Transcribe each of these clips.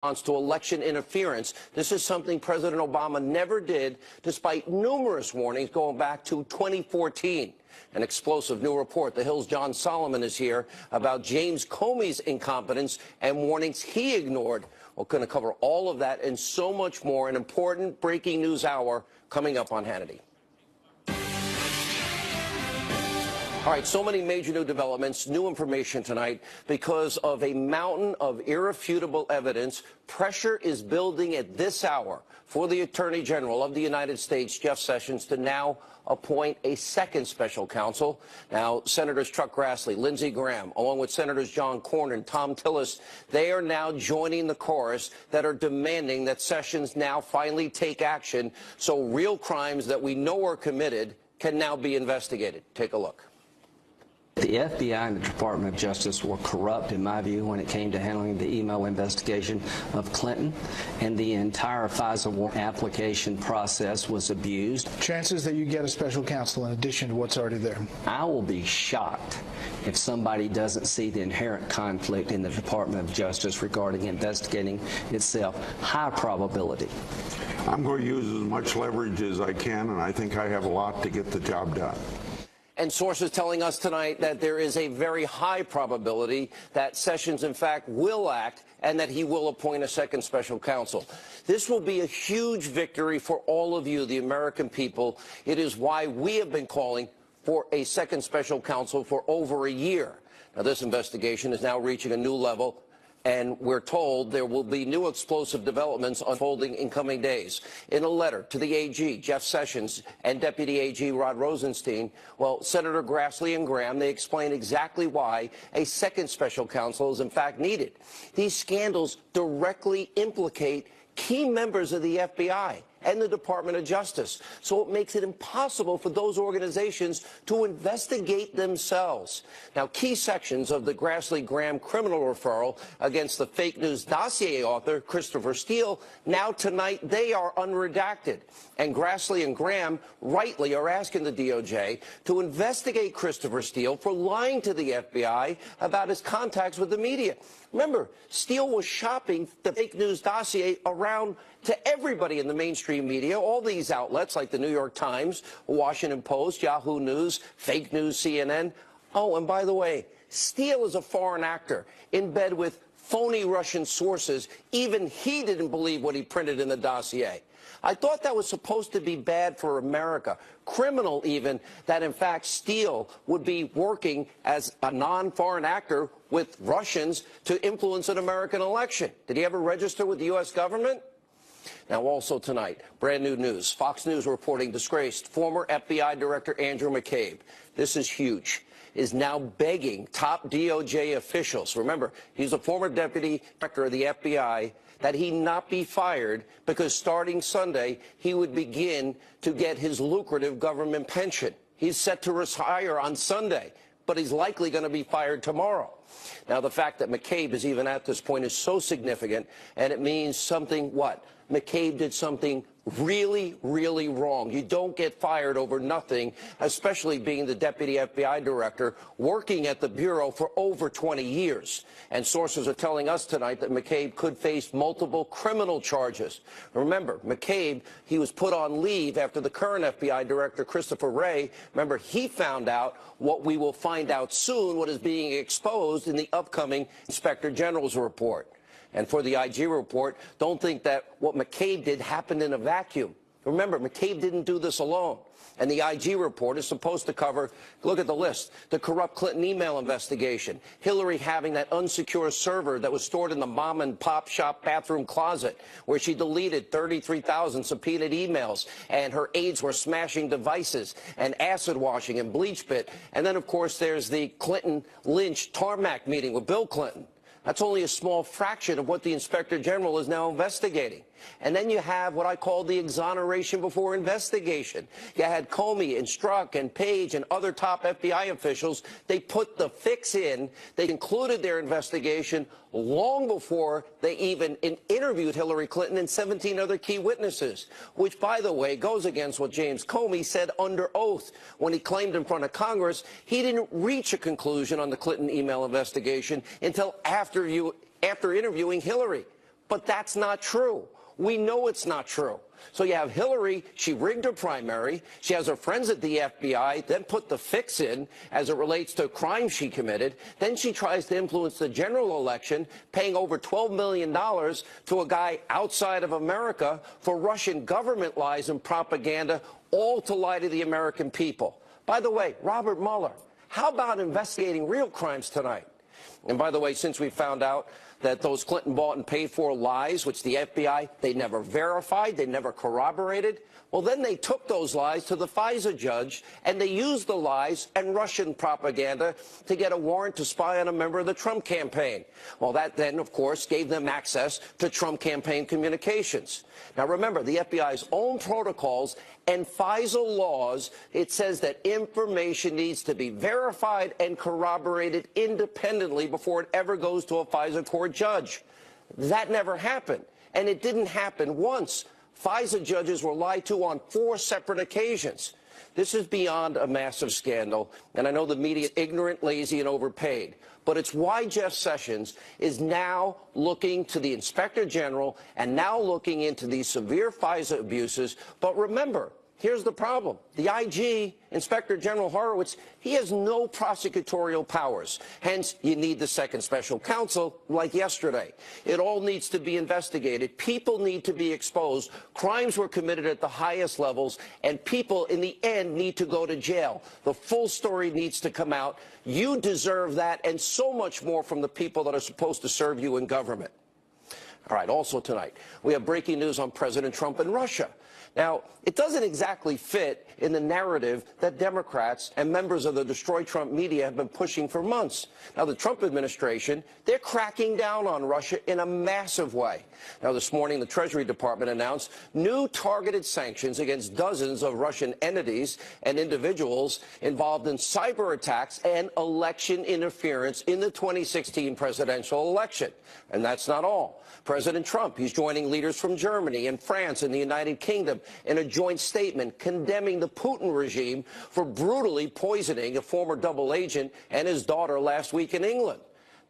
to election interference. This is something President Obama never did, despite numerous warnings going back to 2014. An explosive new report. The Hill's John Solomon is here about James Comey's incompetence and warnings he ignored. We're going to cover all of that and so much more. An important breaking news hour coming up on Hannity. All right, so many major new developments, new information tonight because of a mountain of irrefutable evidence. Pressure is building at this hour for the Attorney General of the United States, Jeff Sessions, to now appoint a second special counsel. Now, Senators Chuck Grassley, Lindsey Graham, along with Senators John Cornyn and Tom Tillis, they are now joining the chorus that are demanding that Sessions now finally take action so real crimes that we know are committed can now be investigated. Take a look. The FBI and the Department of Justice were corrupt, in my view, when it came to handling the email investigation of Clinton, and the entire FISA warrant application process was abused. Chances that you get a special counsel in addition to what's already there? I will be shocked if somebody doesn't see the inherent conflict in the Department of Justice regarding investigating itself. High probability. I'm going to use as much leverage as I can, and I think I have a lot to get the job done. And sources telling us tonight that there is a very high probability that Sessions, in fact, will act and that he will appoint a second special counsel. This will be a huge victory for all of you, the American people. It is why we have been calling for a second special counsel for over a year. Now, this investigation is now reaching a new level, and we're told there will be new explosive developments unfolding in coming days. In a letter to the AG, Jeff Sessions, and Deputy AG Rod Rosenstein, well, Senator Grassley and Graham, they explain exactly why a second special counsel is in fact needed. These scandals directly implicate key members of the FBI and the Department of Justice. So it makes it impossible for those organizations to investigate themselves. Now, key sections of the Grassley-Graham criminal referral against the fake news dossier author, Christopher Steele, now tonight they are unredacted. And Grassley and Graham rightly are asking the DOJ to investigate Christopher Steele for lying to the FBI about his contacts with the media. Remember, Steele was shopping the fake news dossier around to everybody in the mainstream media, all these outlets like the New York Times, Washington Post, Yahoo News, fake news, CNN. Oh, and by the way, Steele is a foreign actor in bed with phony Russian sources. Even he didn't believe what he printed in the dossier. I thought that was supposed to be bad for America, criminal even, that in fact Steele would be working as a non-foreign actor with Russians to influence an American election. Did he ever register with the U.S. government? Now, also tonight, brand new news. Fox News reporting disgraced former FBI Director Andrew McCabe. This is huge. Is now begging top DOJ officials, remember, he's a former deputy director of the FBI, that he not be fired because starting Sunday, he would begin to get his lucrative government pension. He's set to retire on Sunday, but he's likely going to be fired tomorrow. Now, the fact that McCabe is even at this point is so significant, and it means something, what? McCabe did something really, really wrong. You don't get fired over nothing, especially being the deputy FBI director working at the Bureau for over 20 years. And sources are telling us tonight that McCabe could face multiple criminal charges. Remember, McCabe, he was put on leave after the current FBI director, Christopher Wray, remember, he found out what we will find out soon, what is being exposed in the upcoming Inspector General's report. And for the IG report, don't think that what McCabe did happened in a vacuum. Remember, McCabe didn't do this alone. And the IG report is supposed to cover, look at the list, the corrupt Clinton email investigation, Hillary having that unsecure server that was stored in the mom and pop shop bathroom closet where she deleted 33,000 subpoenaed emails, and her aides were smashing devices and acid washing and bleach pit. And then, of course, there's the Clinton-Lynch tarmac meeting with Bill Clinton. That's only a small fraction of what the Inspector General is now investigating. And then you have what I call the exoneration before investigation. You had Comey and Strzok and Page and other top FBI officials. They put the fix in. They concluded their investigation long before they even interviewed Hillary Clinton and 17 other key witnesses, which, by the way, goes against what James Comey said under oath when he claimed in front of Congress he didn't reach a conclusion on the Clinton email investigation until after interviewing Hillary. But that's not true. We know it's not true. So you have Hillary, she rigged her primary, she has her friends at the FBI, then put the fix in as it relates to crimes she committed, then she tries to influence the general election, paying over $12 million to a guy outside of America for Russian government lies and propaganda, all to lie to the American people. By the way, Robert Mueller, how about investigating real crimes tonight? And by the way, since we found out that those Clinton bought and paid for lies, which the FBI, they never verified, they never corroborated, well, then they took those lies to the FISA judge, and they used the lies and Russian propaganda to get a warrant to spy on a member of the Trump campaign. Well, that then, of course, gave them access to Trump campaign communications. Now, remember, the FBI's own protocols and FISA laws, it says that information needs to be verified and corroborated independently before it ever goes to a FISA court judge. That never happened, and it didn't happen once. FISA judges were lied to on 4 separate occasions. This is beyond a massive scandal, and I know the media is ignorant, lazy, and overpaid. But it's why Jeff Sessions is now looking to the Inspector General and now looking into these severe FISA abuses. But remember, here's the problem. The IG, Inspector General Horowitz, he has no prosecutorial powers. Hence, you need the second special counsel like yesterday. It all needs to be investigated. People need to be exposed. Crimes were committed at the highest levels, and people in the end need to go to jail. The full story needs to come out. You deserve that and so much more from the people that are supposed to serve you in government. All right, also tonight, we have breaking news on President Trump and Russia. Now, it doesn't exactly fit in the narrative that Democrats and members of the Destroy Trump media have been pushing for months. Now, the Trump administration, they're cracking down on Russia in a massive way. Now, this morning, the Treasury Department announced new targeted sanctions against dozens of Russian entities and individuals involved in cyber attacks and election interference in the 2016 presidential election. And that's not all. President Trump, he's joining leaders from Germany and France and the United Kingdom in a joint statement condemning the Putin regime for brutally poisoning a former double agent and his daughter last week in England.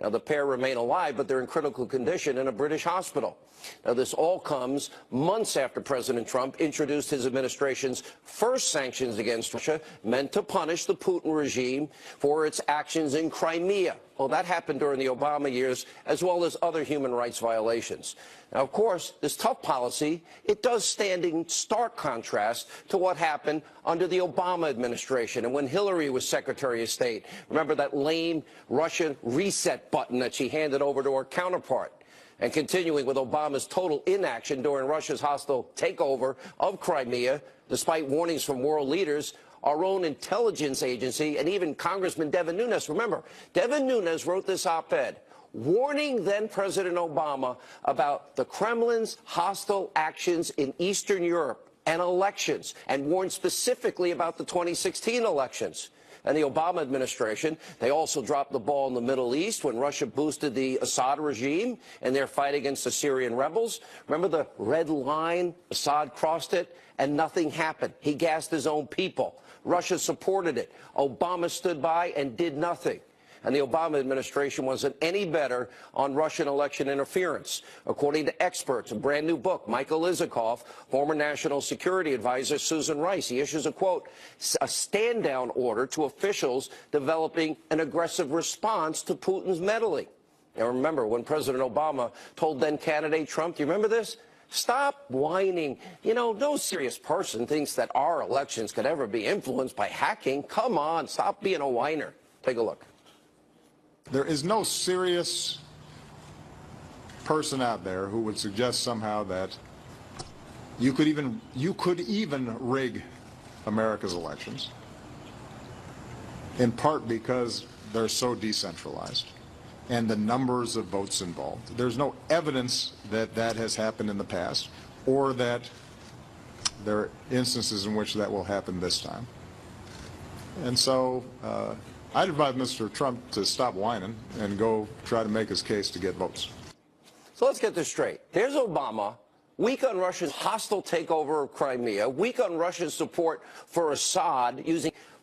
Now, the pair remain alive, but they're in critical condition in a British hospital. Now, this all comes months after President Trump introduced his administration's first sanctions against Russia, meant to punish the Putin regime for its actions in Crimea. Well, that happened during the Obama years, as well as other human rights violations. Now, of course, this tough policy, it does stand in stark contrast to what happened under the Obama administration and when Hillary was Secretary of State. Remember that lame Russian reset button that she handed over to her counterpart? And continuing with Obama's total inaction during Russia's hostile takeover of Crimea, despite warnings from world leaders, our own intelligence agency, and even Congressman Devin Nunes. Remember, Devin Nunes wrote this op-ed warning then-President Obama about the Kremlin's hostile actions in Eastern Europe and elections, and warned specifically about the 2016 elections. And the Obama administration, they also dropped the ball in the Middle East when Russia boosted the Assad regime in their fight against the Syrian rebels. Remember the red line? Assad crossed it, and nothing happened. He gassed his own people. Russia supported it. Obama stood by and did nothing. And the Obama administration wasn't any better on Russian election interference. According to experts, a brand new book, Michael Isikoff, former National Security Advisor Susan Rice, he issues a, quote, a stand-down order to officials developing an aggressive response to Putin's meddling. Now, remember, when President Obama told then-candidate Trump, do you remember this? Stop whining. You know, no serious person thinks that our elections could ever be influenced by hacking. Come on, stop being a whiner. Take a look. There is no serious person out there who would suggest somehow that you could even rig America's elections, in part because they're so decentralized and the numbers of votes involved. There's no evidence that that has happened in the past, or that there are instances in which that will happen this time. And so I'd advise Mr. Trump to stop whining and go try to make his case to get votes. So let's get this straight. There's Obama, weak on Russia's hostile takeover of Crimea, weak on Russia's support for Assad,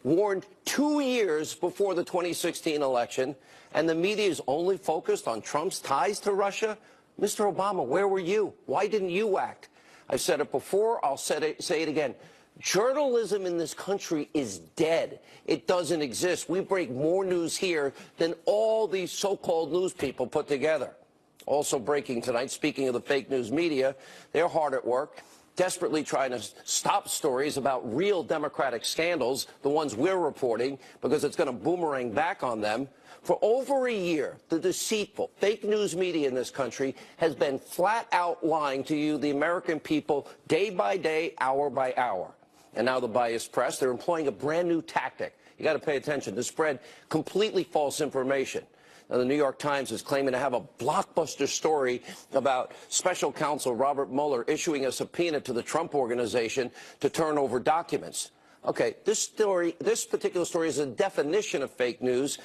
warned 2 years before the 2016 election, and the media is only focused on Trump's ties to Russia? Mr. Obama, where were you? Why didn't you act? I've said it before. I'll say it again. Journalism in this country is dead. It doesn't exist. We break more news here than all these so-called news people put together. Also breaking tonight, speaking of the fake news media, they're hard at work, desperately trying to stop stories about real Democratic scandals, the ones we're reporting, because it's going to boomerang back on them. For over a year, the deceitful, fake news media in this country has been flat out lying to you, the American people, day by day, hour by hour. And now the biased press, they're employing a brand new tactic. You got to pay attention to spread completely false information. Now, the New York Times is claiming to have a blockbuster story about special counsel Robert Mueller issuing a subpoena to the Trump Organization to turn over documents. Okay, this particular story is a definition of fake news.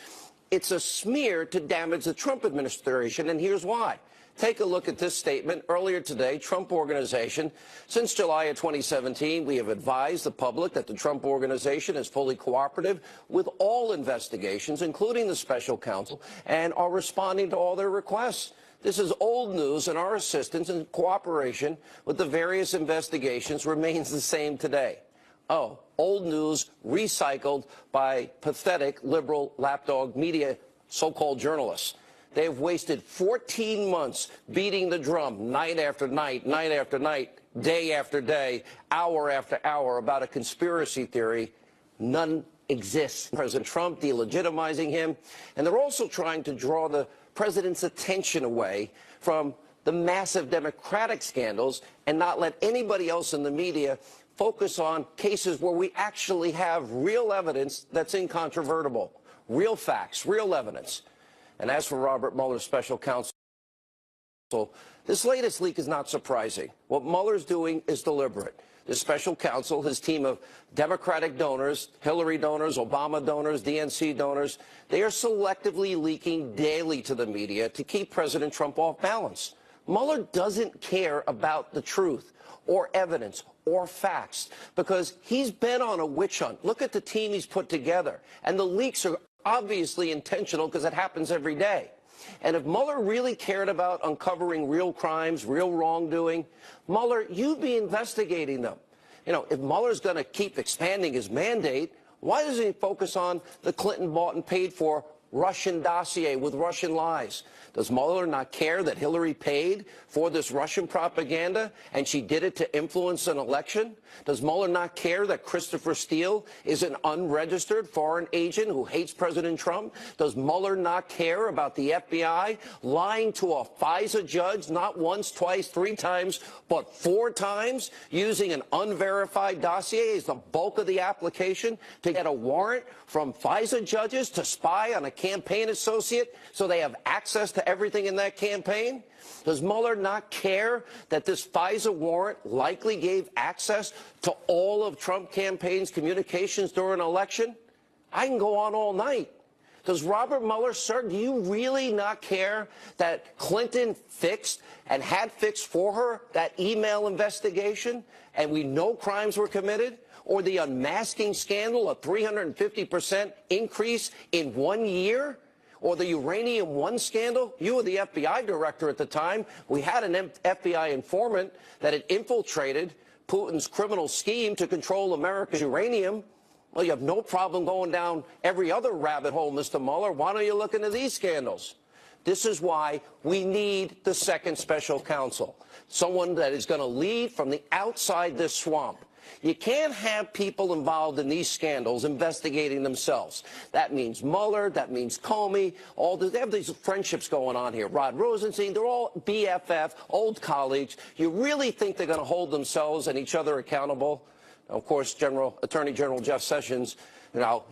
It's a smear to damage the Trump administration, and here's why. Take a look at this statement earlier today. Trump Organization. Since July of 2017, we have advised the public that the Trump Organization is fully cooperative with all investigations, including the special counsel, and are responding to all their requests. This is old news, and our assistance and cooperation with the various investigations remains the same today. Oh, old news recycled by pathetic liberal lapdog media so-called journalists. They have wasted 14 months beating the drum night after night, night after night, day after day, hour after hour about a conspiracy theory. None exists. President Trump delegitimizing him. And they're also trying to draw the president's attention away from the massive Democratic scandals and not let anybody else in the media focus on cases where we actually have real evidence that's incontrovertible, real facts, real evidence. And as for Robert Mueller's special counsel, this latest leak is not surprising. What Mueller's doing is deliberate. The special counsel, his team of Democratic donors, Hillary donors, Obama donors, DNC donors, they are selectively leaking daily to the media to keep President Trump off balance. Mueller doesn't care about the truth or evidence or facts because he's been on a witch hunt. Look at the team he's put together. And the leaks are obviously intentional because it happens every day. And if Mueller really cared about uncovering real crimes, real wrongdoing, Mueller, you'd be investigating them. You know, if Mueller's going to keep expanding his mandate, why doesn't he focus on the Clinton bought and paid for Russian dossier with Russian lies? Does Mueller not care that Hillary paid for this Russian propaganda and she did it to influence an election? Does Mueller not care that Christopher Steele is an unregistered foreign agent who hates President Trump? Does Mueller not care about the FBI lying to a FISA judge not once, twice, three times, but four times, using an unverified dossier as the bulk of the application to get a warrant from FISA judges to spy on a campaign associate so they have access to everything in that campaign? Does Mueller not care that this FISA warrant likely gave access to all of Trump campaign's communications during an election? I can go on all night. Does Robert Mueller, sir, do you really not care that Clinton fixed and had fixed for her that email investigation and we know crimes were committed? Or the unmasking scandal, a 350% increase in 1 year? Or the Uranium One scandal? You were the FBI director at the time. We had an FBI informant that had infiltrated Putin's criminal scheme to control America's uranium. Well, you have no problem going down every other rabbit hole, Mr. Mueller. Why don't you look into these scandals? This is why we need the second special counsel, someone that is going to lead from the outside this swamp. You can't have people involved in these scandals investigating themselves. That means Mueller, that means Comey, they have these friendships going on here. Rod Rosenstein, they're all BFF, old colleagues. You really think they're going to hold themselves and each other accountable? Of course, Attorney General Jeff Sessions,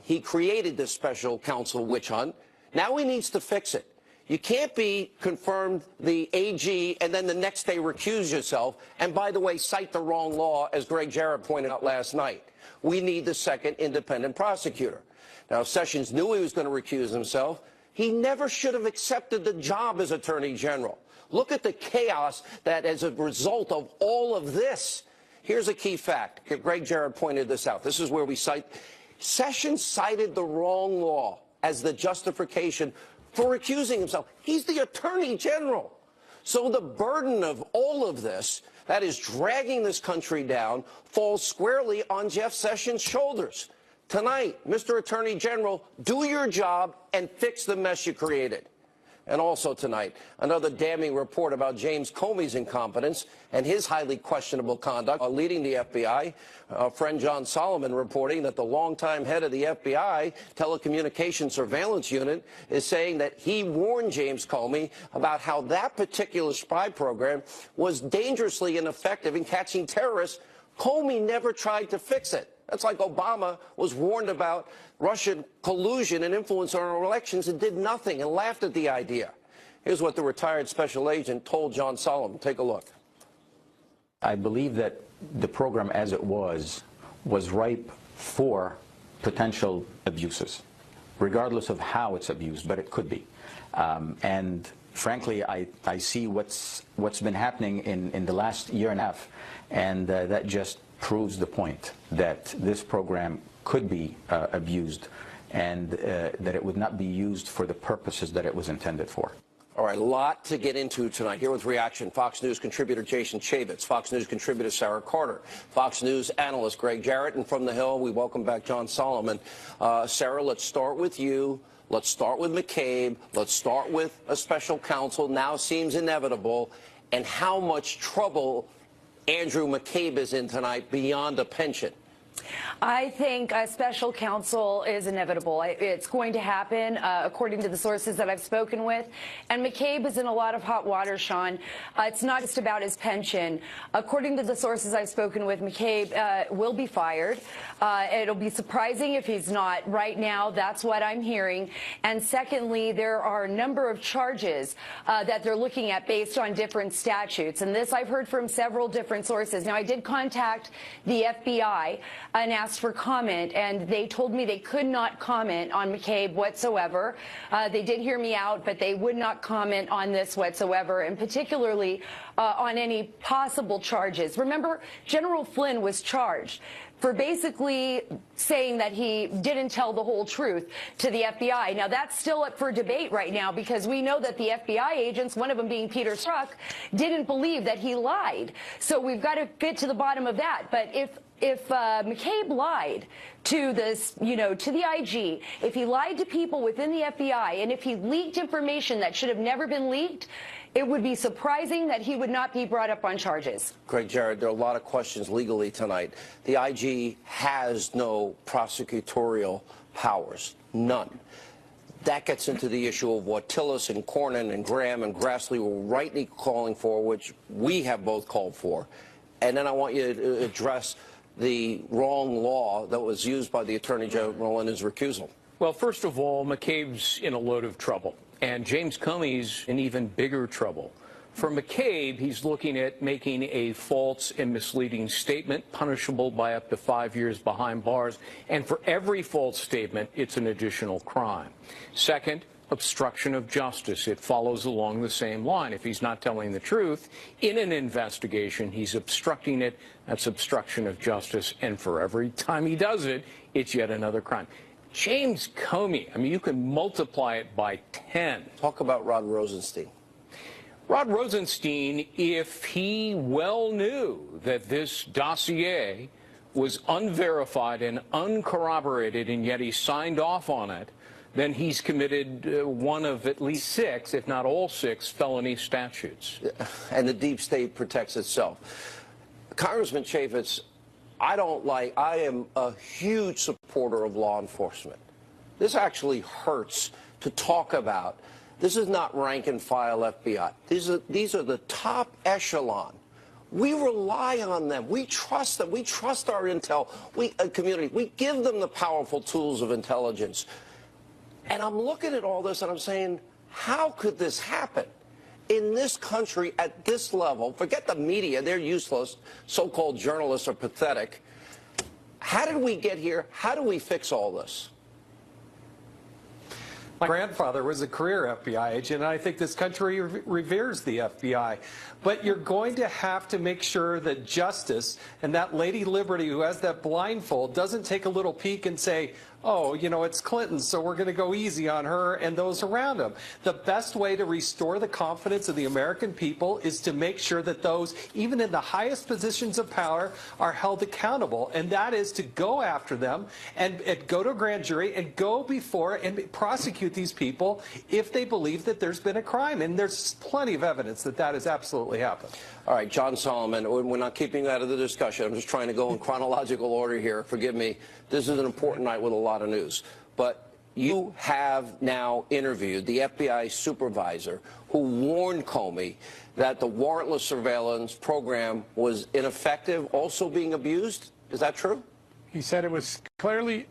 he created this special counsel witch hunt. Now he needs to fix it. You can't be confirmed the AG and then the next day recuse yourself and, by the way, cite the wrong law, as Greg Jarrett pointed out last night. We need the second independent prosecutor. Now, Sessions knew he was going to recuse himself. He never should have accepted the job as Attorney General. Look at the chaos that as a result of all of this. Here's a key fact. Greg Jarrett pointed this out. This is where we cite. Sessions cited the wrong law as the justification for recusing himself. He's the Attorney General. So the burden of all of this that is dragging this country down falls squarely on Jeff Sessions' shoulders. Tonight, Mr. Attorney General, do your job and fix the mess you created. And also tonight, another damning report about James Comey's incompetence and his highly questionable conduct leading the FBI. Friend John Solomon reporting that the longtime head of the FBI Telecommunications Surveillance Unit is saying that he warned James Comey about how that particular spy program was dangerously ineffective in catching terrorists. Comey never tried to fix it. That's like Obama was warned about Russian collusion and influence on our elections and did nothing and laughed at the idea. Here's what the retired special agent told John Solomon. Take a look. I believe that the program as it was ripe for potential abuses, regardless of how it's abused, but it could be. And frankly, I see what's been happening in the last year and a half, and that just proves the point that this program could be abused and that it would not be used for the purposes that it was intended for. All right, a lot to get into tonight. Here with reaction, Fox News contributor Jason Chaffetz, Fox News contributor Sarah Carter, Fox News analyst Greg Jarrett, and from the Hill, we welcome back John Solomon. Sarah, let's start with you. Let's start with McCabe. Let's start with a special counsel now seems inevitable, and how much trouble Andrew McCabe is in tonight beyond a pension. I think a special counsel is inevitable. It's going to happen, according to the sources that I've spoken with. And McCabe is in a lot of hot water, Sean. It's not just about his pension. According to the sources I've spoken with, McCabe will be fired. It'll be surprising if he's not. Right now, that's what I'm hearing. And secondly, there are a number of charges that they're looking at based on different statutes. And this I've heard from several different sources. Now, I did contact the FBI and asked for comment, and they told me they could not comment on McCabe whatsoever. They did hear me out, but they would not comment on this whatsoever, and particularly on any possible charges. Remember, General Flynn was charged for basically saying that he didn't tell the whole truth to the FBI. Now, that's still up for debate right now because we know that the FBI agents, one of them being Peter Strzok, didn't believe that he lied. So we've got to get to the bottom of that. But if McCabe lied to this, to the IG, if he lied to people within the FBI, and if he leaked information that should have never been leaked, it would be surprising that he would not be brought up on charges. Greg Jarrett, there are a lot of questions legally tonight. The IG has no prosecutorial powers, none. That gets into the issue of what Tillis and Cornyn and Graham and Grassley were rightly calling for, which we have both called for. And then I want you to address the wrong law that was used by the Attorney General in his recusal. Well, first of all, McCabe's in a load of trouble, and James Comey's in even bigger trouble. For McCabe, he's looking at making a false and misleading statement, punishable by up to 5 years behind bars, and for every false statement, it's an additional crime. Second, obstruction of justice. It follows along the same line. If he's not telling the truth in an investigation, he's obstructing it. That's obstruction of justice. And for every time he does it, it's yet another crime. James Comey, I mean, you can multiply it by 10. Talk about Rod Rosenstein. Rod Rosenstein, if he well knew that this dossier was unverified and uncorroborated, and yet he signed off on it, then he's committed one of at least 6, if not all 6, felony statutes. And the deep state protects itself. Congressman Chaffetz, I am a huge supporter of law enforcement. This actually hurts to talk about. This is not rank and file FBI. These are the top echelon. We rely on them. We trust them. We trust our intel community. We give them the powerful tools of intelligence. And I'm looking at all this and I'm saying, how could this happen in this country at this level? Forget the media. They're useless. So-called journalists are pathetic. How did we get here? How do we fix all this? My grandfather was a career FBI agent, and I think this country reveres the FBI. But you're going to have to make sure that justice and that Lady Liberty who has that blindfold doesn't take a little peek and say, oh, you know, it's Clinton, so we're going to go easy on her and those around him. The best way to restore the confidence of the American people is to make sure that those, even in the highest positions of power, are held accountable, and that is to go after them and go to a grand jury and go before and prosecute these people if they believe that there's been a crime. And there's plenty of evidence that that has absolutely happened. All right, John Solomon, we're not keeping you out of the discussion. I'm just trying to go in chronological order here. Forgive me. This is an important night with a lot of news. But you have now interviewed the FBI supervisor who warned Comey that the warrantless surveillance program was ineffective, also being abused. Is that true? He said it was clearly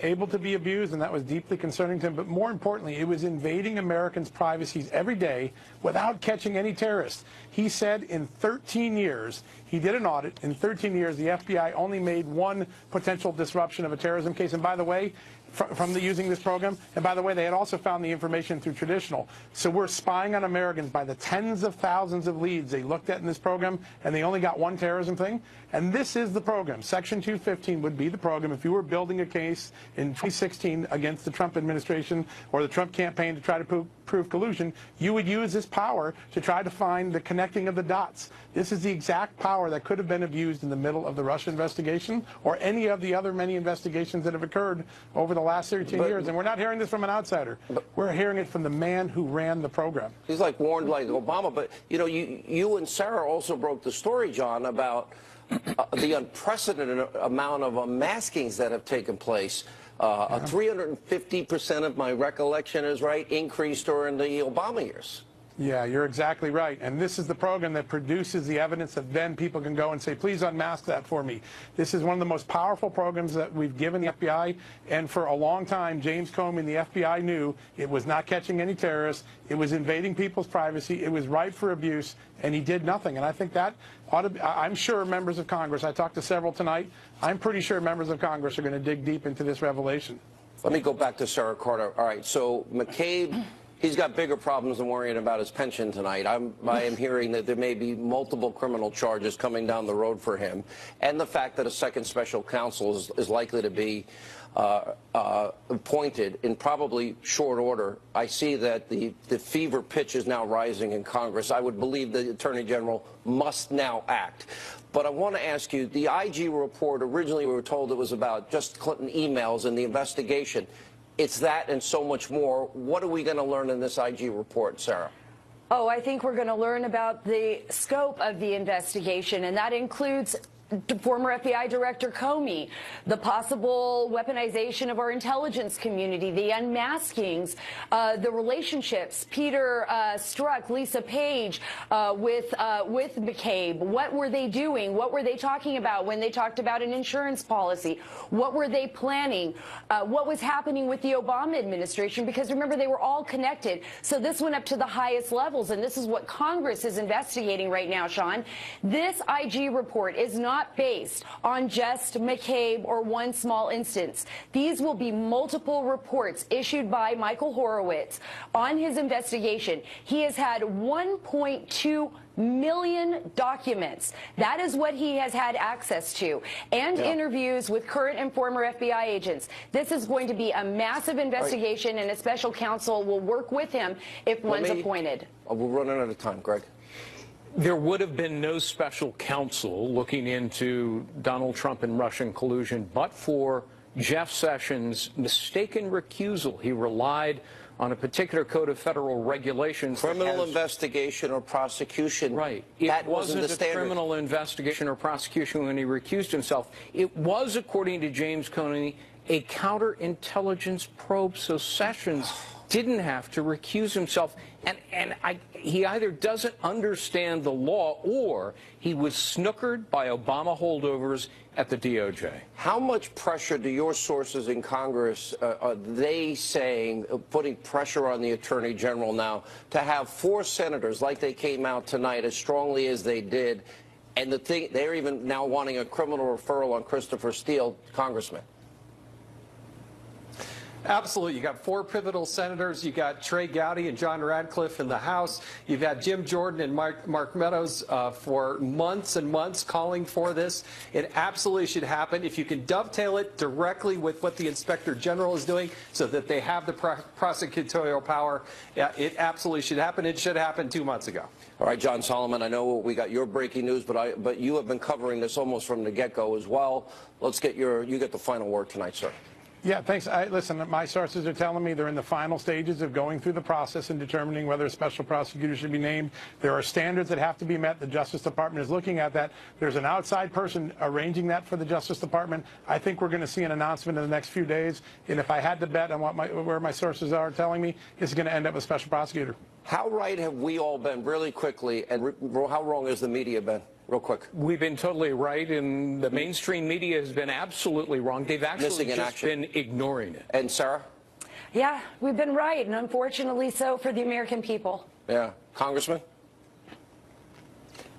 able to be abused, and that was deeply concerning to him. But more importantly, it was invading Americans' privacies every day without catching any terrorists. He said in 13 years, he did an audit. In 13 years, the FBI only made one potential disruption of a terrorism case. And by the way, from using this program. And by the way, they had also found the information through traditional. So we're spying on Americans by the tens of thousands of leads they looked at in this program, and they only got one terrorism thing. And this is the program. Section 215 would be the program if you were building a case in 2016 against the Trump administration or the Trump campaign to try to prove collusion, you would use this power to try to find the connecting of the dots. This is the exact power that could have been abused in the middle of the Russia investigation or any of the other many investigations that have occurred over the last 13 years. And we're not hearing this from an outsider. We're hearing it from the man who ran the program. He's like warned like Obama. But, you know, you and Sarah also broke the story, John, about the unprecedented amount of unmaskings that have taken place. 350%, if my recollection is right, increase during the Obama years. Yeah, you're exactly right. And this is the program that produces the evidence that then people can go and say, please unmask that for me. This is one of the most powerful programs that we've given the FBI. And for a long time, James Comey and the FBI knew it was not catching any terrorists. It was invading people's privacy. It was ripe for abuse. And he did nothing. And I think that ought to be, I'm sure members of Congress, I talked to several tonight, I'm pretty sure members of Congress are going to dig deep into this revelation. Let me go back to Sarah Carter. All right, so McCabe, he's got bigger problems than worrying about his pension tonight. I am hearing that there may be multiple criminal charges coming down the road for him, and the fact that a second special counsel is likely to be appointed in probably short order. I see that the fever pitch is now rising in Congress. I would believe the Attorney General must now act. But I want to ask you, the IG report, originally we were told it was about just Clinton emails and the investigation. It's that and so much more. What are we going to learn in this IG report, Sarah? Oh, I think we're going to learn about the scope of the investigation, and that includes former FBI Director Comey, the possible weaponization of our intelligence community, the unmaskings, the relationships Peter Strzok, Lisa Page with McCabe. What were they doing? What were they talking about when they talked about an insurance policy? What were they planning? What was happening with the Obama administration? Because remember, they were all connected. So this went up to the highest levels, and this is what Congress is investigating right now, Sean. This IG report is not based on just McCabe or one small instance. These will be multiple reports issued by Michael Horowitz on his investigation. He has had 1.2 million documents. That is what he has had access to, and interviews with current and former FBI agents. This is going to be a massive investigation, and a special counsel will work with him if one's appointed. We're running out of time, Greg. There would have been no special counsel looking into Donald Trump and Russian collusion but for Jeff Sessions' mistaken recusal. He relied on a particular code of federal regulations. Criminal investigation or prosecution. Right. That It wasn't the a standard. criminal investigation or prosecution when he recused himself. It was, according to James Comey, a counterintelligence probe, so Sessions didn't have to recuse himself. He either doesn't understand the law or he was snookered by Obama holdovers at the DOJ. How much pressure do your sources in Congress, are they saying, putting pressure on the Attorney General now to have 4 senators, like they came out tonight as strongly as they did, and they're even now wanting a criminal referral on Christopher Steele, Congressman? Absolutely. You got 4 pivotal senators. You got Trey Gowdy and John Radcliffe in the House. You've had Jim Jordan and Mark Meadows for months and months calling for this. It absolutely should happen. If you can dovetail it directly with what the Inspector General is doing so that they have the prosecutorial power, it absolutely should happen. It should happen 2 months ago. All right, John Solomon, I know we got your breaking news, but you have been covering this almost from the get-go as well. Let's get you get the final word tonight, sir. Yeah, thanks. Listen, my sources are telling me they're in the final stages of going through the process and determining whether a special prosecutor should be named. There are standards that have to be met. The Justice Department is looking at that. There's an outside person arranging that for the Justice Department. I think we're going to see an announcement in the next few days. And if I had to bet on where my sources are telling me, it's going to end up with a special prosecutor. How right have we all been, really quickly, and how wrong has the media been? Real quick. We've been totally right, and the mainstream media has been absolutely wrong. They've actually just been ignoring it. And Sarah? Yeah, we've been right, and unfortunately so for the American people. Yeah. Congressman?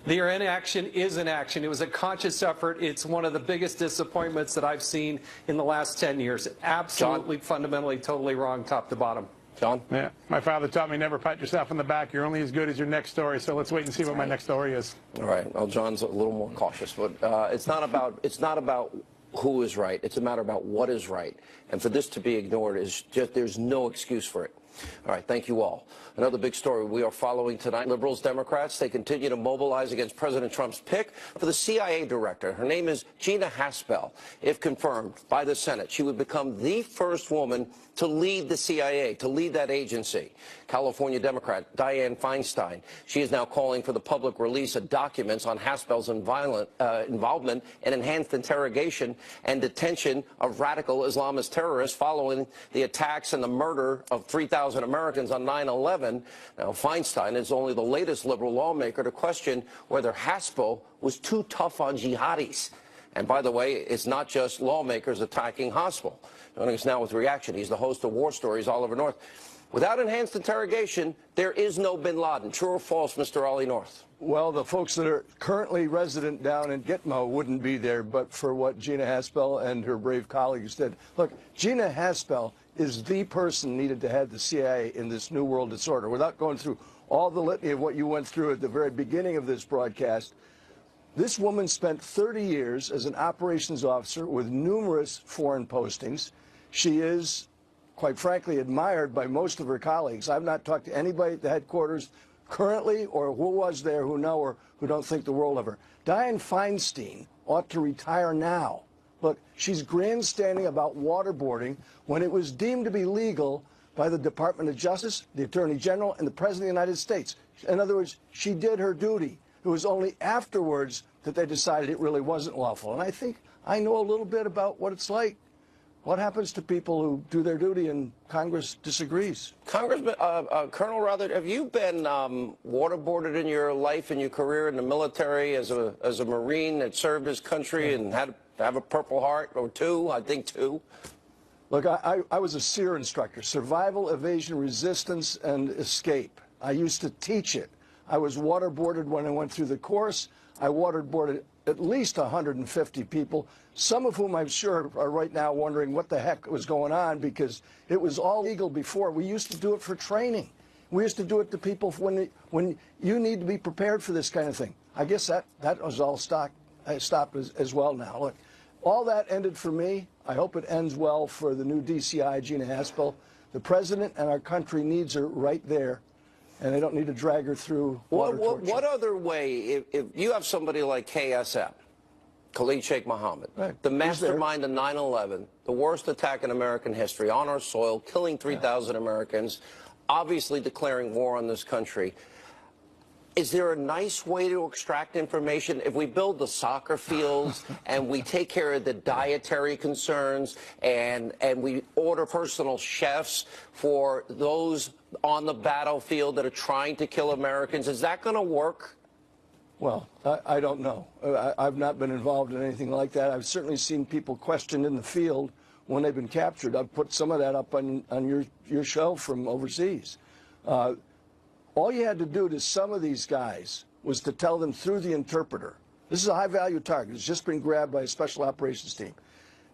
The inaction is inaction. It was a conscious effort. It's one of the biggest disappointments that I've seen in the last 10 years. Absolutely, fundamentally, totally wrong, top to bottom. John? Yeah, my father taught me never pat yourself on the back. You're only as good as your next story. So let's wait and see what my next story is. All right. Well, John's a little more cautious, but it's not about who is right. It's a matter about what is right. And for this to be ignored is just, there's no excuse for it. All right, thank you all. Another big story we are following tonight. Liberals, Democrats, they continue to mobilize against President Trump's pick for the CIA director. Her name is Gina Haspel. If confirmed by the Senate, she would become the first woman to lead the CIA, to lead that agency. California Democrat Dianne Feinstein, she is now calling for the public release of documents on Haspel's involvement in enhanced interrogation and detention of radical Islamist terrorists following the attacks and the murder of 3,000 Americans on 9/11. Now, Feinstein is only the latest liberal lawmaker to question whether Haspel was too tough on jihadis. And by the way, it's not just lawmakers attacking Haspel. Joining us now with reaction, he's the host of War Stories, Oliver North. Without enhanced interrogation, there is no bin Laden. True or false, Mr. Ollie North? Well, the folks that are currently resident down in Gitmo wouldn't be there but for what Gina Haspel and her brave colleagues did. Look, Gina Haspel is the person needed to head the CIA in this new world disorder. Without going through all the litany of what you went through at the very beginning of this broadcast, this woman spent 30 years as an operations officer with numerous foreign postings. She is, quite frankly, admired by most of her colleagues. I've not talked to anybody at the headquarters currently or who was there who know her, who don't think the world of her. Dianne Feinstein ought to retire now. Look, she's grandstanding about waterboarding when it was deemed to be legal by the Department of Justice, the Attorney General, and the President of the United States. In other words, she did her duty. It was only afterwards that they decided it really wasn't lawful. And I think I know a little bit about what it's like. What happens to people who do their duty and Congress disagrees? Congressman, Colonel, rather, have you been waterboarded in your life and your career in the military as a Marine that served his country and had to have a Purple Heart or two? I think two. Look, I was a SEER instructor, survival, evasion, resistance, and escape. I used to teach it. I was waterboarded when I went through the course. I waterboarded at least 150 people, some of whom I'm sure are right now wondering what the heck was going on because it was all legal before. We used to do it for training. We used to do it to people when you need to be prepared for this kind of thing. I guess that was all stopped as well now. Look, all that ended for me. I hope it ends well for the new DCI, Gina Haspel. The president and our country needs her right there. And they don't need to drag her through water torture. What other way, if you have somebody like KSM, Khalid Sheikh Mohammed, the mastermind of 9/11, the worst attack in American history, on our soil, killing 3,000 Americans, obviously declaring war on this country. Is there a nice way to extract information? If we build the soccer fields and we take care of the dietary concerns and we order personal chefs for those on the battlefield that are trying to kill Americans, is that going to work? Well, I don't know. I've not been involved in anything like that. I've certainly seen people questioned in the field when they've been captured. I've put some of that up on your show from overseas. All you had to do to some of these guys was to tell them through the interpreter, this is a high-value target. It's just been grabbed by a special operations team.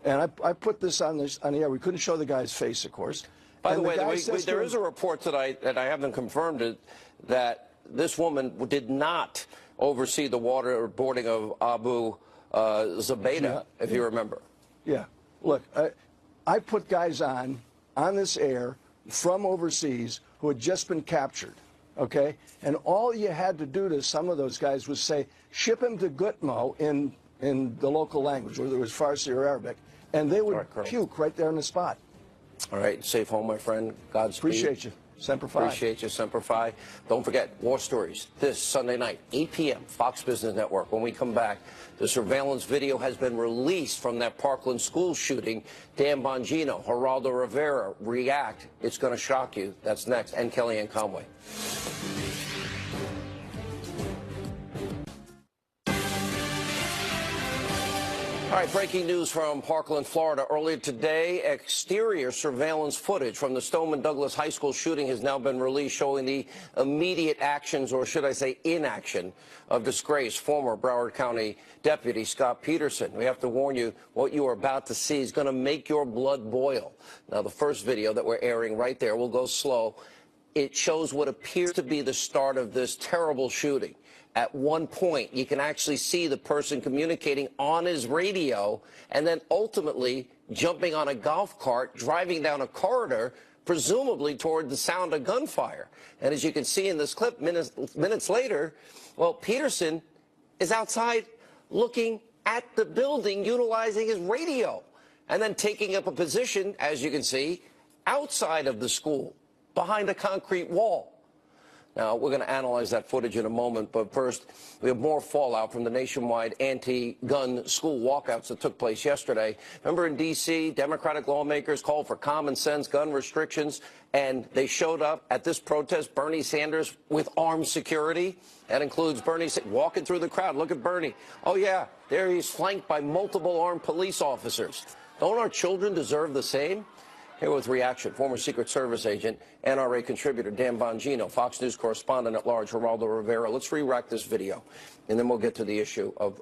And I put this on the air. We couldn't show the guy's face, of course. By the And way, guy says to there him- is a report tonight, and I haven't confirmed it, that this woman did not oversee the waterboarding of Abu Zubaydah, if you remember. Yeah. Look, I put guys on this air from overseas who had just been captured, okay? And all you had to do to some of those guys was say, ship him to Gutmo in the local language, whether it was Farsi or Arabic, and they would puke right there on the spot. All right, safe home, my friend. Godspeed. Appreciate you. Semper Fi. Appreciate you, Semper Fi. Don't forget, War Stories, this Sunday night, 8 p.m., Fox Business Network. When we come back, the surveillance video has been released from that Parkland school shooting. Dan Bongino, Geraldo Rivera react. It's going to shock you. That's next. And Kellyanne Conway. All right, breaking news from Parkland, Florida. Earlier today, exterior surveillance footage from the Stoneman Douglas High School shooting has now been released, showing the immediate actions, or should I say inaction, of disgraced former Broward County Deputy Scott Peterson. We have to warn you, what you are about to see is going to make your blood boil. Now, the first video that we're airing right there, we'll go slow. It shows what appears to be the start of this terrible shooting. At one point, you can actually see the person communicating on his radio and then ultimately jumping on a golf cart, driving down a corridor, presumably toward the sound of gunfire. And as you can see in this clip, minutes later, well, Peterson is outside looking at the building, utilizing his radio, and then taking up a position, as you can see, outside of the school, behind a concrete wall. Now, we're going to analyze that footage in a moment, but first, we have more fallout from the nationwide anti-gun school walkouts that took place yesterday. Remember in D.C., Democratic lawmakers called for common sense gun restrictions, and they showed up at this protest, Bernie Sanders, with armed security. That includes Bernie walking through the crowd. Look at Bernie. Oh, yeah, there he's flanked by multiple armed police officers. Don't our children deserve the same? Here with reaction, former Secret Service agent, NRA contributor Dan Bongino, Fox News correspondent at large Geraldo Rivera. Let's re-rack this video, and then we'll get to the issue of,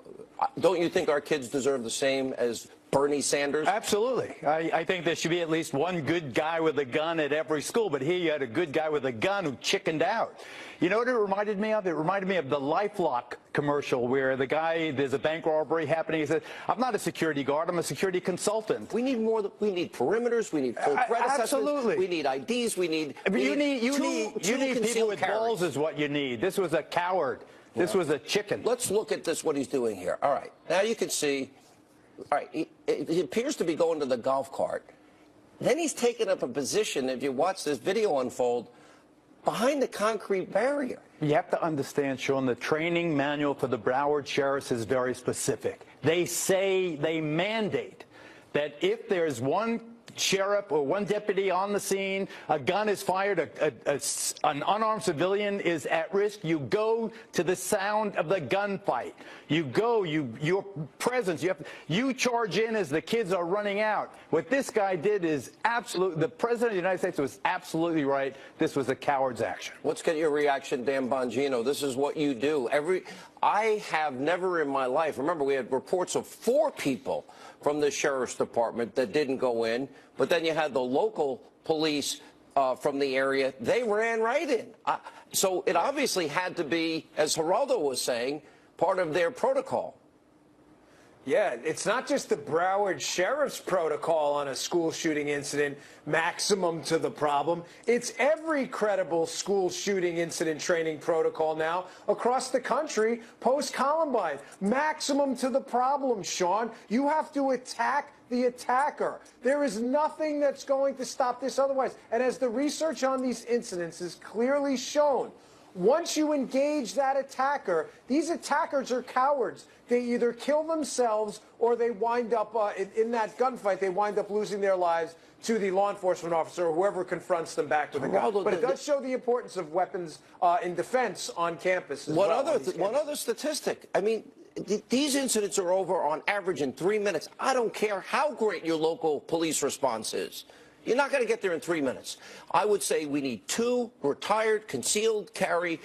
don't you think our kids deserve the same as Bernie Sanders? Absolutely. I think there should be at least one good guy with a gun at every school, but here you had a good guy with a gun who chickened out. You know what it reminded me of? It reminded me of the LifeLock commercial where the guy, there's a bank robbery happening. He said, I'm not a security guard, I'm a security consultant. We need more. We need perimeters. We need full threat assessments. Absolutely. We need IDs. We need You need people with balls is what you need. This was a coward. This was a chicken. Let's look at this, what he's doing here. All right. Now you can see, all right, he appears to be going to the golf cart. Then he's taken up a position, if you watch this video unfold, behind the concrete barrier. You have to understand, Sean, the training manual for the Broward sheriffs is very specific. They say, they mandate that if there's one sheriff or one deputy on the scene, a gun is fired, an unarmed civilian is at risk, you go to the sound of the gunfight. You go, your presence, you charge in as the kids are running out. What this guy did is absolute. The President of the United States was absolutely right. This was a coward's action. Let's get your reaction, Dan Bongino. This is what you do. I have never in my life, remember we had reports of 4 people from the sheriff's department that didn't go in, but then you had the local police from the area. They ran right in. So it obviously had to be, as Geraldo was saying, part of their protocol. Yeah, it's not just the Broward Sheriff's protocol on a school shooting incident, maximum to the problem. It's every credible school shooting incident training protocol now across the country post-Columbine. Maximum to the problem, Sean. You have to attack the attacker. There is nothing that's going to stop this otherwise. And as the research on these incidents has clearly shown, once you engage that attacker, these attackers are cowards. They either kill themselves or they wind up, in that gunfight, they wind up losing their lives to the law enforcement officer or whoever confronts them back with a gun. But it does show the importance of weapons in defense on campus as well. One other statistic. I mean, these incidents are over on average in 3 minutes. I don't care how great your local police response is. You're not going to get there in 3 minutes. I would say we need 2 retired, concealed carry,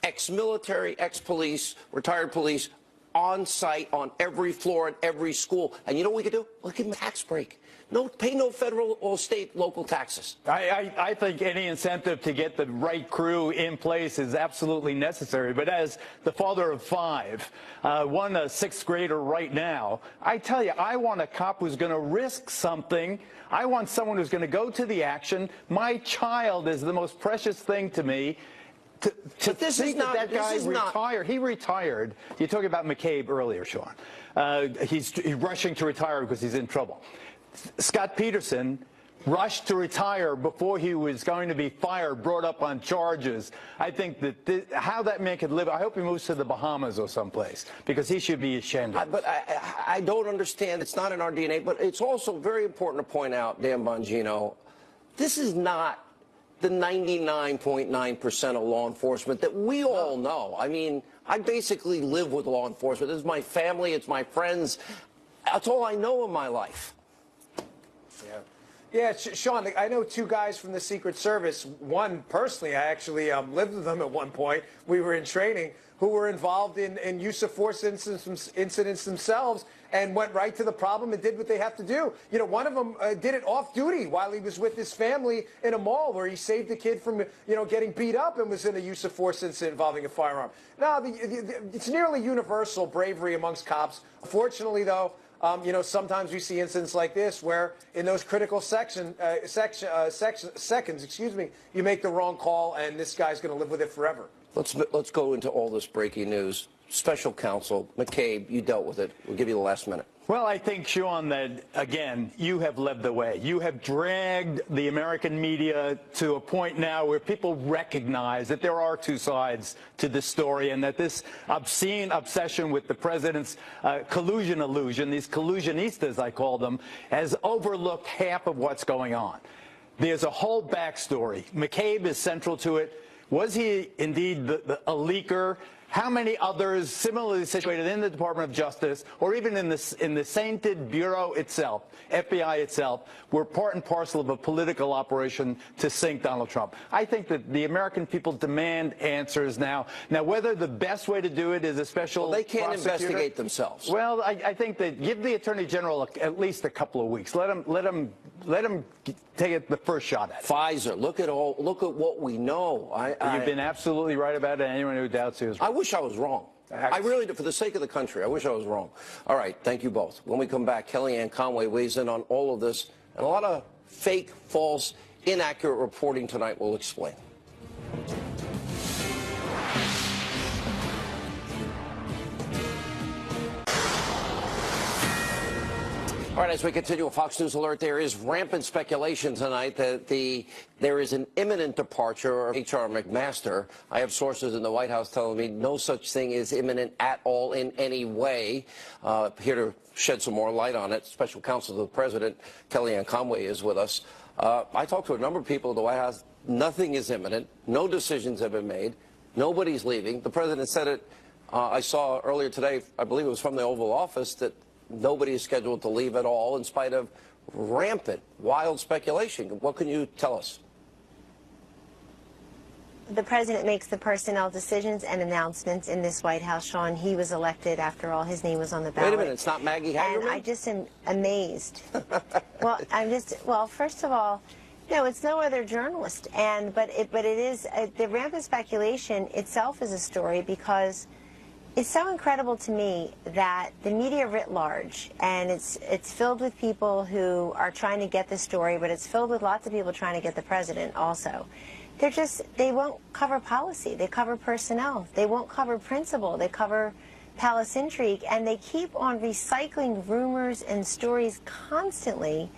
ex-military, ex-police, retired police on site on every floor at every school. And you know what we could do? We'll give them a tax break. No, pay no federal or state local taxes. I think any incentive to get the right crew in place is absolutely necessary. But as the father of 5, one a 6th grader right now, I tell you, I want a cop who's going to risk something. I want someone who's going to go to the action. My child is the most precious thing to me. To think that guy retired. He retired. You're talking about McCabe earlier, Sean. He's rushing to retire because he's in trouble. Scott Peterson rushed to retire before he was going to be fired, brought up on charges. I think that how that man could live, I hope he moves to the Bahamas or someplace, because he should be ashamed of it. But I don't understand. It's not in our DNA, but it's also very important to point out, Dan Bongino, this is not the 99.9% of law enforcement that we all know. I mean, I basically live with law enforcement. This is my family. It's my friends. That's all I know in my life. Yeah, Sean, I know 2 guys from the Secret Service. One, personally, I actually lived with them at one point. We were in training, who were involved in use of force incidents themselves and went right to the problem and did what they have to do. You know, one of them did it off-duty while he was with his family in a mall where he saved a kid from, getting beat up and was in a use of force incident involving a firearm. Now, it's nearly universal bravery amongst cops. Unfortunately, though, sometimes we see incidents like this where in those critical seconds, you make the wrong call and this guy's going to live with it forever. Let's go into all this breaking news. Special counsel, McCabe, you dealt with it. We'll give you the last minute. Well, I think, Sean, that, again, you have led the way. You have dragged the American media to a point now where people recognize that there are 2 sides to this story and that this obscene obsession with the president's collusion illusion, these collusionistas, I call them, has overlooked half of what's going on. There's a whole backstory. McCabe is central to it. Was he indeed a leaker? How many others similarly situated in the Department of Justice or even in the sainted Bureau itself, FBI itself, were part and parcel of a political operation to sink Donald Trump? I think that the American people demand answers now. Now, whether the best way to do it is a special they can't prosecutor, investigate themselves. Well, I think that give the Attorney General at least a couple of weeks. Let him take it the first shot at it. Pfizer, look at what we know. You've been absolutely right about it. Anyone who doubts you is wrong. I wish I was wrong. I really do. For the sake of the country, I wish I was wrong. All right, thank you both. When we come back, Kellyanne Conway weighs in on all of this, and a lot of fake, false, inaccurate reporting tonight will explain. All right, as we continue a Fox News alert, there is rampant speculation tonight that there is an imminent departure of H.R. McMaster. I have sources in the White House telling me no such thing is imminent at all in any way. Here to shed some more light on it, Special Counsel to the President, Kellyanne Conway, is with us. I talked to a number of people at the White House. Nothing is imminent. No decisions have been made. Nobody's leaving. The President said it, I saw earlier today, I believe it was from the Oval Office, that nobody is scheduled to leave at all in spite of rampant, wild speculation. What can you tell us? The president makes the personnel decisions and announcements in this White House, Sean. He was elected, after all. His name was on the ballot. Wait a minute, it's not Maggie Hagerman? And I just am amazed. Well, first of all, no, it's no other journalist. But it is, the rampant speculation itself is a story because it's so incredible to me that the media writ large, and it's filled with people who are trying to get the story, but it's filled with lots of people trying to get the president also. They won't cover policy. They cover personnel. They won't cover principle. They cover palace intrigue, and they keep on recycling rumors and stories constantly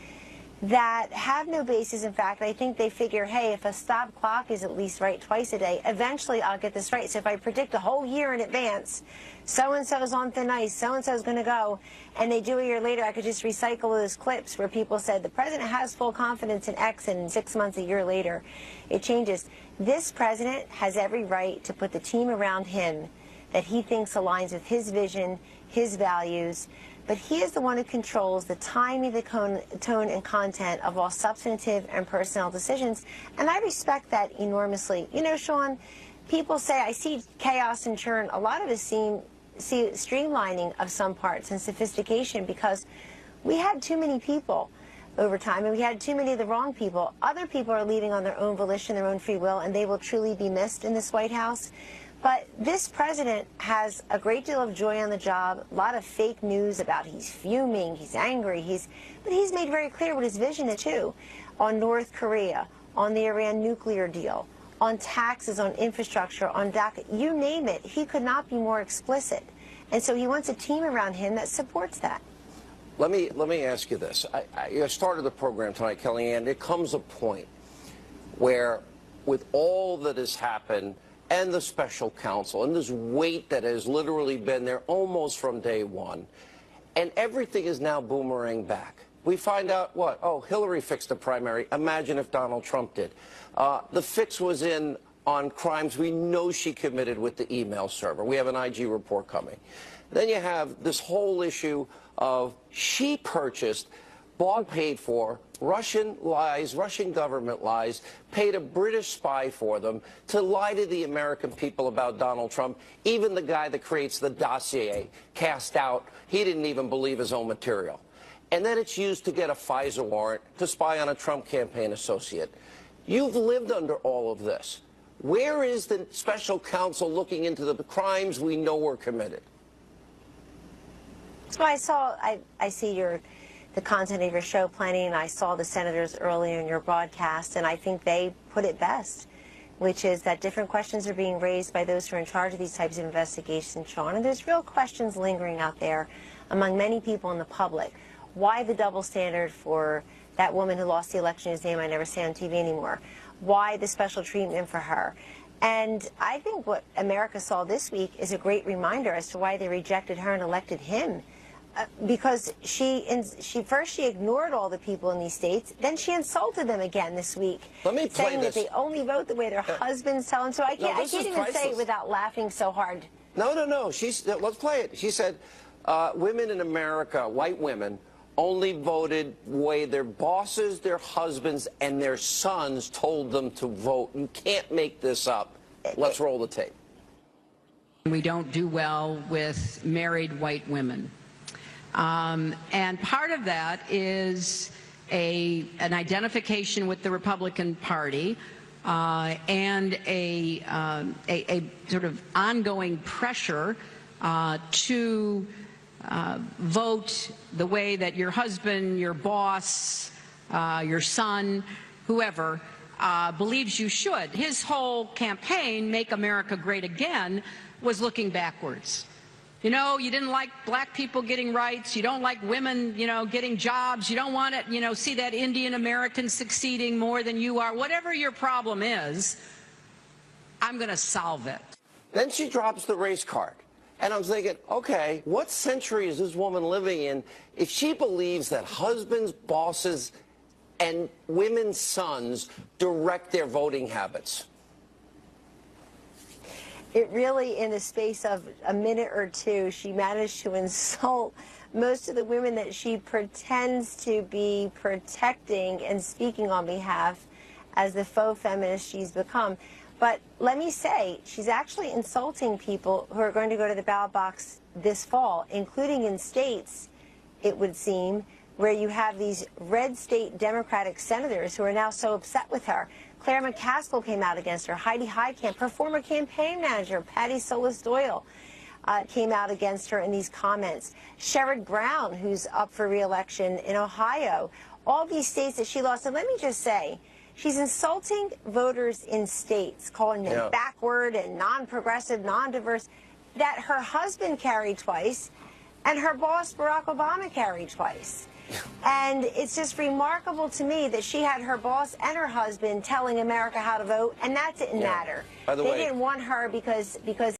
that have no basis. In fact, I think they figure, hey, if a stop clock is at least right twice a day, eventually I'll get this right. So if I predict a whole year in advance, so-and-so is on thin ice, so-and-so is going to go, and they do a year later, I could just recycle those clips where people said the president has full confidence in X, and 6 months, a year later, it changes. This president has every right to put the team around him that he thinks aligns with his vision, his values, but he is the one who controls the timing, the tone, and content of all substantive and personnel decisions, and I respect that enormously. You know, Sean, people say, I see chaos and churn. A lot of us streamlining of some parts and sophistication, because we had too many people over time, and we had too many of the wrong people. Other people are leaving on their own volition, their own free will, and they will truly be missed in this White House. But this president has a great deal of joy on the job, a lot of fake news about he's fuming, he's angry, but he's made very clear what his vision is too, on North Korea, on the Iran nuclear deal, on taxes, on infrastructure, on DACA, you name it. He could not be more explicit. And so he wants a team around him that supports that. Let me ask you this. I started the program tonight, Kellyanne. There comes a point where, with all that has happened and the special counsel and this weight that has literally been there almost from day one, and everything is now boomerang back. We find out what? Oh, Hillary fixed the primary. Imagine if Donald Trump did. The fix was in on crimes we know she committed with the email server. We have an IG report coming. Then you have this whole issue of she purchased, bought, paid for, Russian lies, Russian government lies, paid a British spy for them to lie to the American people about Donald Trump. Even the guy that creates the dossier cast out. He didn't even believe his own material. And then it's used to get a FISA warrant to spy on a Trump campaign associate. You've lived under all of this. Where is the special counsel looking into the crimes we know were committed? So I see the content of your show planning, and I saw the senators earlier in your broadcast, and I think they put it best, which is that different questions are being raised by those who are in charge of these types of investigations, Sean, and there's real questions lingering out there among many people in the public. Why the double standard for that woman who lost the election, whose name I never say on TV anymore? Why the special treatment for her? And I think what America saw this week is a great reminder as to why they rejected her and elected him. Because she ignored all the people in these states, then she insulted them again this week, saying that they only vote the way their husbands tell them. So I can't even say it without laughing so hard. No. Let's play it. She said women in America, white women, only voted the way their bosses, their husbands, and their sons told them to vote. You can't make this up. Let's roll the tape. We don't do well with married white women. And part of that is an identification with the Republican Party and a sort of ongoing pressure to vote the way that your husband, your boss, your son, whoever, believes you should. His whole campaign, Make America Great Again, was looking backwards. You know, you didn't like black people getting rights. You don't like women, getting jobs. You don't want to, see that Indian American succeeding more than you are. Whatever your problem is, I'm going to solve it. Then she drops the race card. And I'm thinking, okay, what century is this woman living in if she believes that husbands, bosses, and women's sons direct their voting habits? It really, in the space of a minute or two, she managed to insult most of the women that she pretends to be protecting and speaking on behalf as the faux feminist she's become. But let me say, she's actually insulting people who are going to go to the ballot box this fall, including in states, it would seem, where you have these red state Democratic senators who are now so upset with her. Claire McCaskill came out against her. Heidi Heitkamp, her former campaign manager, Patty Solis-Doyle, came out against her in these comments. Sherrod Brown, who's up for re-election in Ohio. All these states that she lost. And let me just say, she's insulting voters in states, calling them backward and non-progressive, non-diverse, that her husband carried twice and her boss, Barack Obama, carried twice. And it's just remarkable to me that she had her boss and her husband telling America how to vote, and that didn't matter. By the they way, didn't want her because